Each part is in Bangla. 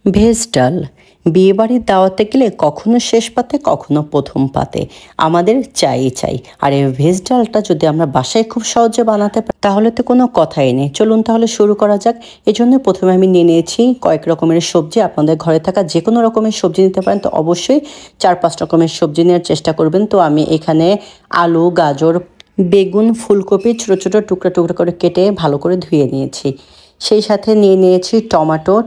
ভেজ ডাল বিয়েবাড়ির দাওয়াতে গেলে কখনো শেষ পাতে কখনো প্রথম পাতে আমাদের চাই। আর এই ভেজ ডালটা যদি আমরা বাসায় খুব সহজে বানাতে পারি তাহলে তো কোনো কথাই নেই। চলুন তাহলে শুরু করা যাক। এই জন্য প্রথমে আমি নিয়ে নিয়েছি কয়েক রকমের সবজি। আপনাদের ঘরে থাকা যে কোনো রকমের সবজি নিতে পারেন, তো অবশ্যই 4-5 রকমের সবজি নেওয়ার চেষ্টা করবেন। তো আমি এখানে আলু, গাজর, বেগুন, ফুলকপি ছোটো ছোটো টুকরা টুকরা করে কেটে ভালো করে ধুয়ে নিয়েছি। সেই সাথে নিয়ে নিয়েছি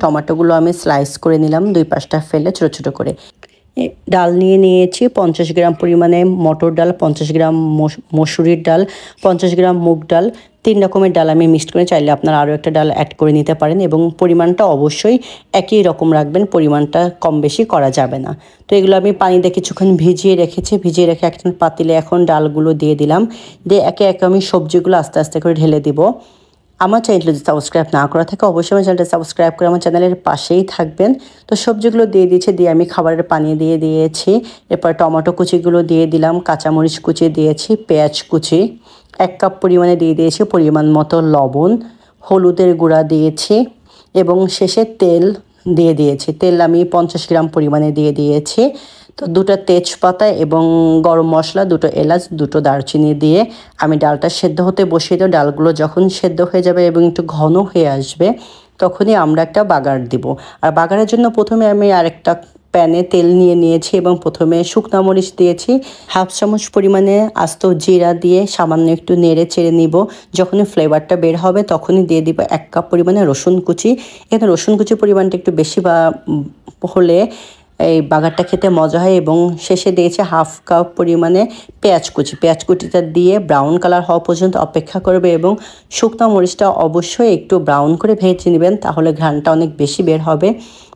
টমাটোগুলো আমি স্লাইস করে নিলাম, 2-5টা ফেলে ছোটো ছোটো করে। ডাল নিয়ে নিয়েছি 50 গ্রাম পরিমাণে মটর ডাল, 50 গ্রাম মসুরির ডাল, 50 গ্রাম মুগ ডাল। 3 রকমের ডাল আমি মিক্সড করে, চাইলে আপনারা আরও একটা ডাল অ্যাড করে নিতে পারেন এবং পরিমাণটা অবশ্যই একই রকম রাখবেন, পরিমাণটা কম বেশি করা যাবে না। তো এগুলো আমি পানিতে কিছুক্ষণ ভিজিয়ে রেখে একটা পাতিলে এখন ডালগুলো দিয়ে দিলাম। দিয়ে একে একে আমি সবজিগুলো আস্তে আস্তে করে ঢেলে দিব। আমার চ্যানেলটা যদি সাবস্ক্রাইব না করা থাকে অবশ্যই আমার চ্যানেলটা সাবস্ক্রাইব করে আমার চ্যানেলের পাশেই থাকবেন। তো সবজিগুলো দিয়ে দিয়ে আমি খাবারের পানি দিয়ে দিয়েছি। এরপর টমেটো কুচিগুলো দিয়ে দিলাম, কাঁচামরিচ কুচি দিয়েছি, পেঁয়াজ কুচি 1 কাপ পরিমাণে দিয়ে দিয়েছি, পরিমাণ মতো লবণ, হলুদের গুঁড়া দিয়েছি এবং শেষে তেল দিয়ে দিয়েছি। তেল আমি 50 গ্রাম পরিমাণে দিয়ে দিয়েছি। তো 2টা তেজপাতা এবং গরম মশলা, 2টো এলাচ, 2টো দারচিনি দিয়ে আমি ডালটা সেদ্ধ হতে বসিয়ে দেব। ডালগুলো যখন সেদ্ধ হয়ে যাবে এবং একটু ঘন হয়ে আসবে তখনই আমরা একটা বাগার দিব। আর বাগারের জন্য প্রথমে আমি আরেকটা প্যানে তেল নিয়েছি এবং প্রথমে শুকনো মরিচ দিয়েছি, 1/2 চামচ পরিমাণে আস্ত জিরা দিয়ে সামান্য একটু নেড়ে চেড়ে নিব। যখনই ফ্লেভারটা বের হবে তখনই দিয়ে দিব 1 কাপ পরিমাণে রসুন কুচি। এখানে রসুন কুচির পরিমাণটা একটু বেশি হলে এই বাগারটা খেতে মজা হয়। এবং শেষে দিয়েছে 1/2 কাপ পরিমাণে পেঁয়াজ কুচিটা দিয়ে ব্রাউন কালার হওয়া পর্যন্ত অপেক্ষা করবে এবং শুকনো মরিচটা অবশ্যই একটু ব্রাউন করে ভেজে নেবেন, তাহলে ঘ্রাণটা অনেক বেশি বের হবে।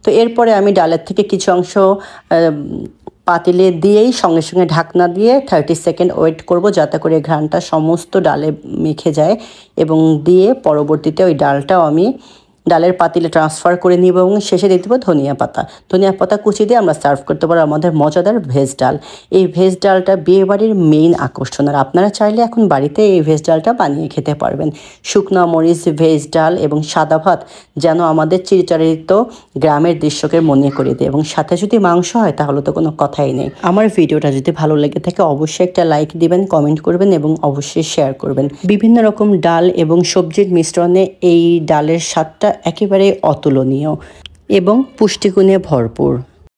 তো এরপরে আমি ডালের থেকে কিছু অংশ পাতিলে দিয়েই সঙ্গে সঙ্গে ঢাকনা দিয়ে 30 সেকেন্ড ওয়েট করব, যাতে করে ঘ্রাণটা সমস্ত ডালে মেখে যায়। এবং দিয়ে পরবর্তীতে ওই ডালটাও আমি ডালের পাতিলে ট্রান্সফার করে নিব এবং শেষে দিয়ে দেবো ধনিয়া পাতা কুচি দিয়ে আমরা সার্ভ করতে পারবো আমাদের মজাদার ভেজ ডাল। এই ভেজ ডালটা বিয়েবাড়ির মেইন আকর্ষণ, আর আপনারা চাইলে এখন বাড়িতে এই ভেজ ডালটা বানিয়ে খেতে পারবেন। শুকনো মরিচ, ভেজ ডাল এবং সাদা ভাত যেন আমাদের চিরচরিত গ্রামের দৃশ্যকে মনে করে দেয়, এবং সাথে যদি মাংস হয় তাহলে তো কোনো কথাই নেই। আমার ভিডিওটা যদি ভালো লেগে থাকে অবশ্যই একটা লাইক দিবেন, কমেন্ট করবেন এবং অবশ্যই শেয়ার করবেন। বিভিন্ন রকম ডাল এবং সবজির মিশ্রণে এই ডালের স্বাদটা একেবারে অতুলনীয় এবং পুষ্টিগুণে ভরপুর।